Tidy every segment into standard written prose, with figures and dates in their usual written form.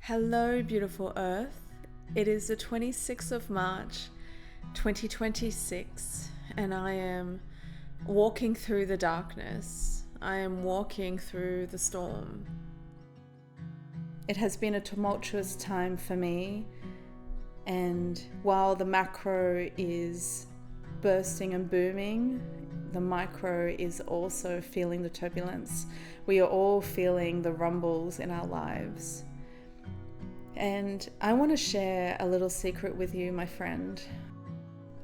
Hello, beautiful Earth. It is the 26th of March, 2026, and I am walking through the darkness. I am walking through the storm. It has been a tumultuous time for me, and while the macro is bursting and booming, the micro is also feeling the turbulence. We are all feeling the rumbles in our lives. And I want to share a little secret with you, my friend.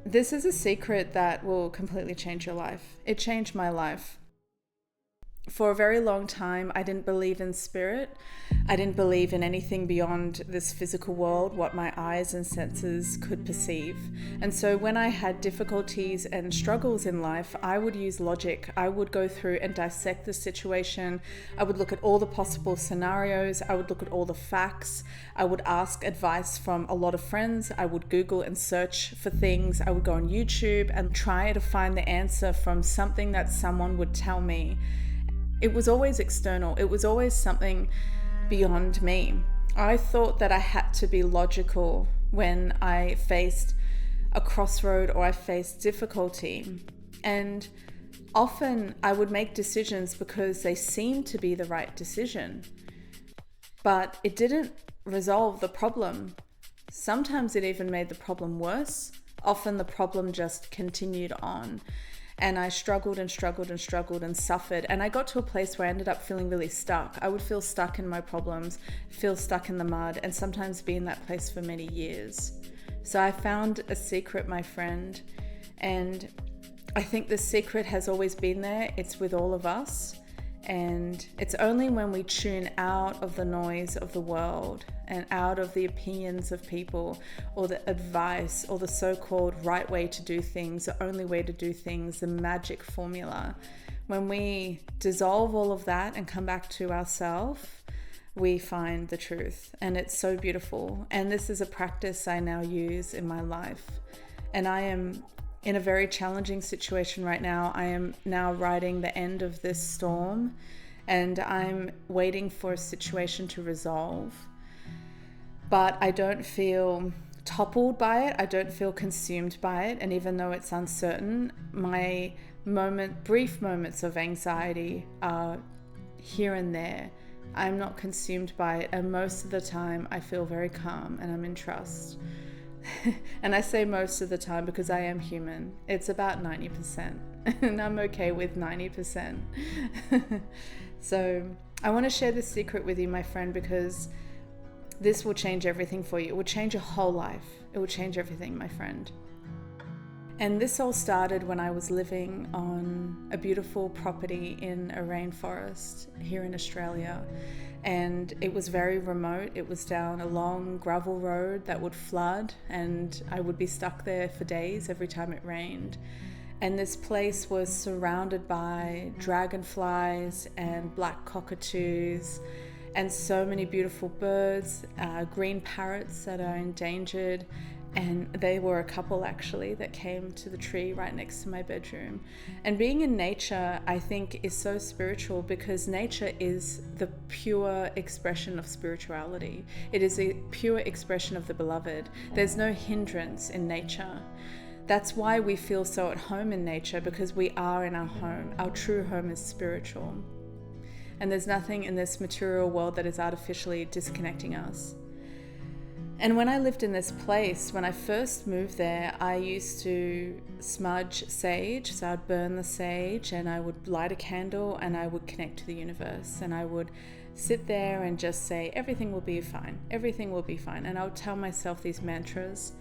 This is a secret that will completely change your life. It changed my life. For a very long time, I didn't believe in spirit. I didn't believe in anything beyond this physical world, what my eyes and senses could perceive. And so when I had difficulties and struggles in life, I would use logic. I would go through and dissect the situation. I would look at all the possible scenarios. I would look at all the facts. I would ask advice from a lot of friends. I would Google and search for things. I would go on YouTube and try to find the answer from something that someone would tell me. It was always external. It was always something beyond me. I thought that I had to be logical when I faced a crossroad or I faced difficulty. And often I would make decisions because they seemed to be the right decision. But it didn't resolve the problem. Sometimes it even made the problem worse. Often the problem just continued on. And I struggled and suffered. And I got to a place where I ended up feeling really stuck. I would feel stuck in my problems, feel stuck in the mud, and sometimes be in that place for many years. So I found a secret, my friend. And I think the secret has always been there. It's with all of us. And it's only when we tune out of the noise of the world and out of the opinions of people or the advice or the so-called right way to do things, the only way to do things, the magic formula. When we dissolve all of that and come back to ourselves, we find the truth. And it's so beautiful. And this is a practice I now use in my life. And I am in a very challenging situation right now. I am now riding the end of this storm and I'm waiting for a situation to resolve. But I don't feel toppled by it. I don't feel consumed by it. And even though it's uncertain, my brief moments of anxiety are here and there. I'm not consumed by it. And most of the time I feel very calm and I'm in trust. And I say most of the time because I am human. It's about 90%, and I'm okay with 90%. So I want to share this secret with you, my friend, because this will change everything for you. It will change your whole life. It will change everything, my friend. And this all started when I was living on a beautiful property in a rainforest here in Australia. And it was very remote. It was down a long gravel road that would flood, and I would be stuck there for days every time it rained. And this place was surrounded by dragonflies and black cockatoos and so many beautiful birds, green parrots that are endangered. And they were a couple actually that came to the tree right next to my bedroom. And being in nature, I think, is so spiritual because nature is the pure expression of spirituality. It is a pure expression of the beloved. There's no hindrance in nature. That's why we feel so at home in nature, because we are in our home. Our true home is spiritual. And there's nothing in this material world that is artificially disconnecting us. And when I lived in this place, when I first moved there, I used to smudge sage. So I'd burn the sage and I would light a candle and I would connect to the universe. And I would sit there and just say, everything will be fine. Everything will be fine. And I would tell myself these mantras,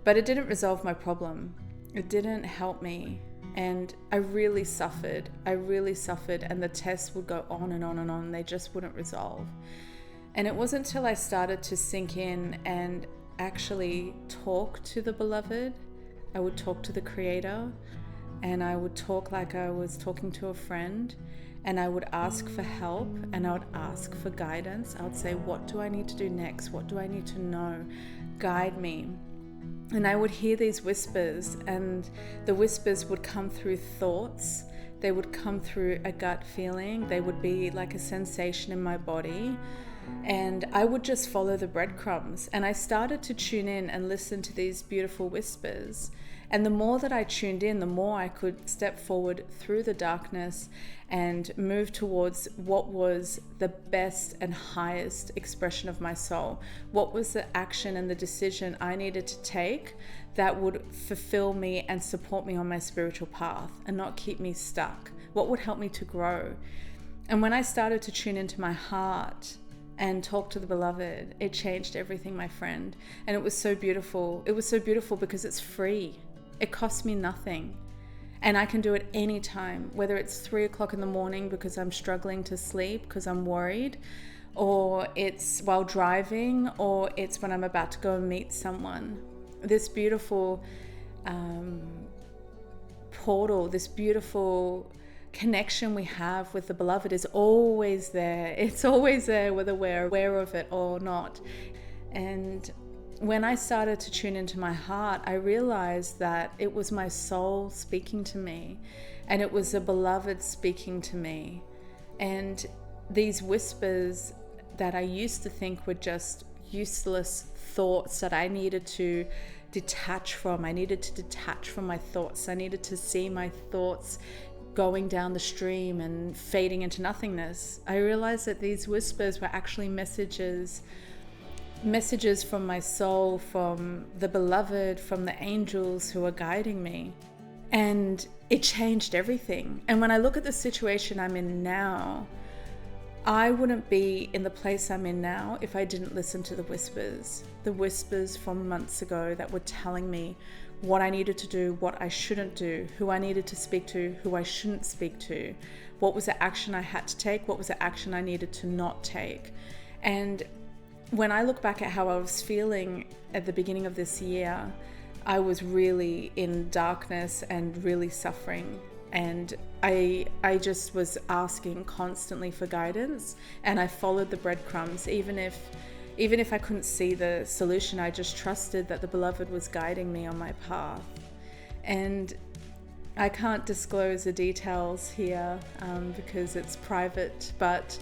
but it didn't resolve my problem. It didn't help me. And I really suffered. And the tests would go on and on and on. They just wouldn't resolve. And it wasn't until I started to sink in and actually talk to the beloved. I would talk to the creator, and I would talk like I was talking to a friend, and I would ask for help and I would ask for guidance. I would say, what do I need to do next? What do I need to know? Guide me. And I would hear these whispers, and the whispers would come through thoughts. They would come through a gut feeling. They would be like a sensation in my body. And I would just follow the breadcrumbs. And I started to tune in and listen to these beautiful whispers. And the more that I tuned in, the more I could step forward through the darkness and move towards what was the best and highest expression of my soul. What was the action and the decision I needed to take that would fulfill me and support me on my spiritual path and not keep me stuck? What would help me to grow? And when I started to tune into my heart and talk to the beloved, it changed everything, my friend. And it was so beautiful. It was so beautiful because it's free. It costs me nothing. And I can do it anytime, whether it's 3 o'clock in the morning because I'm struggling to sleep because I'm worried, or it's while driving, or it's when I'm about to go and meet someone. This beautiful portal, this beautiful connection we have with the beloved is always there. It's always there, whether we're aware of it or not. And when I started to tune into my heart, I realized that it was my soul speaking to me, and it was the beloved speaking to me. And these whispers that I used to think were just useless thoughts that I needed to detach from. I needed to detach from my thoughts. I needed to see my thoughts going down the stream and fading into nothingness. I realized that these whispers were actually messages from my soul, from the beloved, from the angels who are guiding me. And it changed everything. And when I look at the situation I'm in now, I wouldn't be in the place I'm in now if I didn't listen to the whispers from months ago that were telling me what I needed to do, what I shouldn't do, who I needed to speak to, who I shouldn't speak to, what was the action I had to take, what was the action I needed to not take. And when I look back at how I was feeling at the beginning of this year, I was really in darkness and really suffering. And I just was asking constantly for guidance, and I followed the breadcrumbs. Even if I couldn't see the solution, I just trusted that the beloved was guiding me on my path. And I can't disclose the details here because it's private, but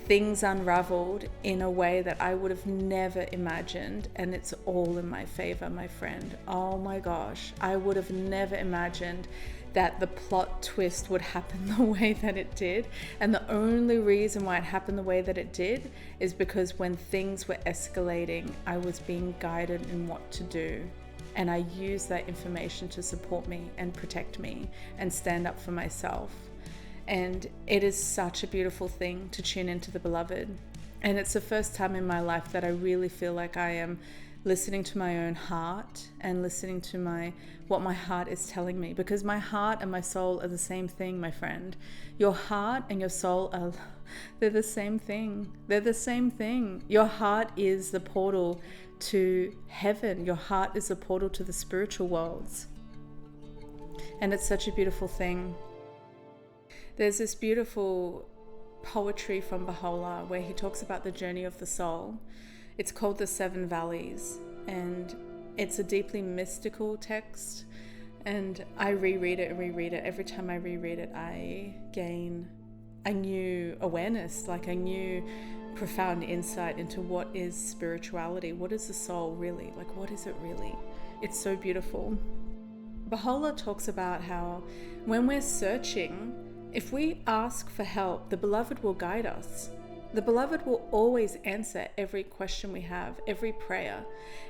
things unraveled in a way that I would have never imagined, and it's all in my favor, my friend. Oh my gosh, I would have never imagined that the plot twist would happen the way that it did. And the only reason why it happened the way that it did is because when things were escalating, I was being guided in what to do. And I used that information to support me and protect me and stand up for myself. And it is such a beautiful thing to tune into the beloved. And it's the first time in my life that I really feel like I am listening to my own heart and listening to what my heart is telling me, because my heart and my soul are the same thing, my friend. Your heart and your soul they're the same thing. They're the same thing. Your heart is the portal to heaven. Your heart is the portal to the spiritual worlds. And it's such a beautiful thing. There's this beautiful poetry from Baha'u'llah where he talks about the journey of the soul. It's called The Seven Valleys, and it's a deeply mystical text, and I reread it and reread it. Every time I reread it, I gain a new awareness, like a new profound insight into what is spirituality, what is the soul really, like what is it really? It's so beautiful. Baha'u'llah talks about how when we're searching, if we ask for help, the beloved will guide us. The beloved will always answer every question we have, every prayer.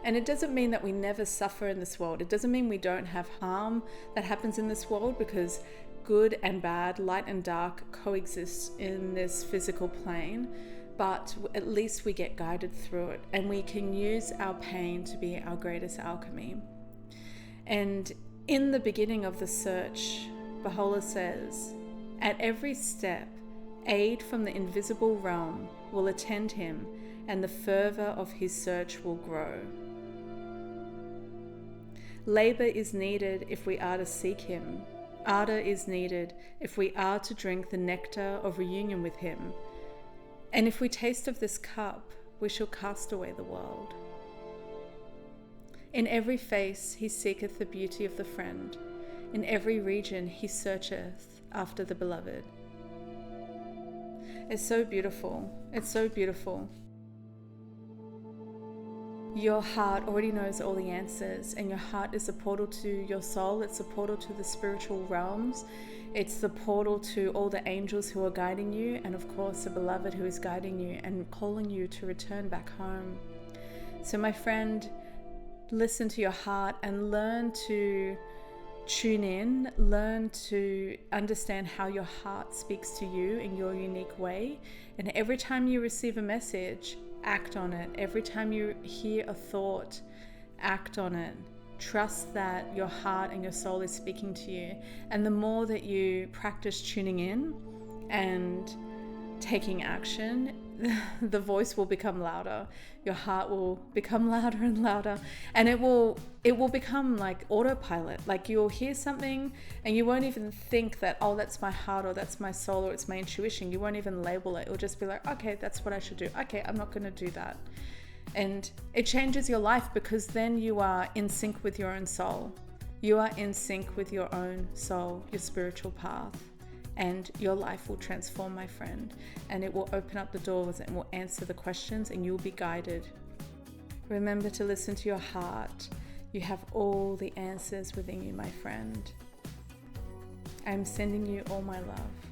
And it doesn't mean that we never suffer in this world. It doesn't mean we don't have harm that happens in this world, because good and bad, light and dark coexist in this physical plane. But at least we get guided through it, and we can use our pain to be our greatest alchemy. And in the beginning of the search, Baha'u'llah says, at every step, aid from the invisible realm will attend him, and the fervor of his search will grow. Labor is needed if we are to seek him. Ardor is needed if we are to drink the nectar of reunion with him. And if we taste of this cup, we shall cast away the world. In every face he seeketh the beauty of the friend. In every region he searcheth after the beloved. It's so beautiful. It's so beautiful. Your heart already knows all the answers, and your heart is a portal to your soul. It's a portal to the spiritual realms. It's the portal to all the angels who are guiding you, and of course the beloved who is guiding you and calling you to return back home. So my friend, listen to your heart and learn to tune in, learn to understand how your heart speaks to you in your unique way. And every time you receive a message, act on it. Every time you hear a thought, act on it. Trust that your heart and your soul is speaking to you. And the more that you practice tuning in and taking action, the voice will become louder. Your heart will become louder and louder, and it will become like autopilot. Like you'll hear something and you won't even think that, oh, that's my heart, or that's my soul, or it's my intuition. You won't even label it. It'll just be like, okay, that's what I should do. Okay, I'm not going to do that. And it changes your life, because then you are in sync with your own soul. You are in sync with your own soul, your spiritual path. And your life will transform, my friend, and it will open up the doors and will answer the questions, and you'll be guided. Remember to listen to your heart. You have all the answers within you, my friend. I'm sending you all my love.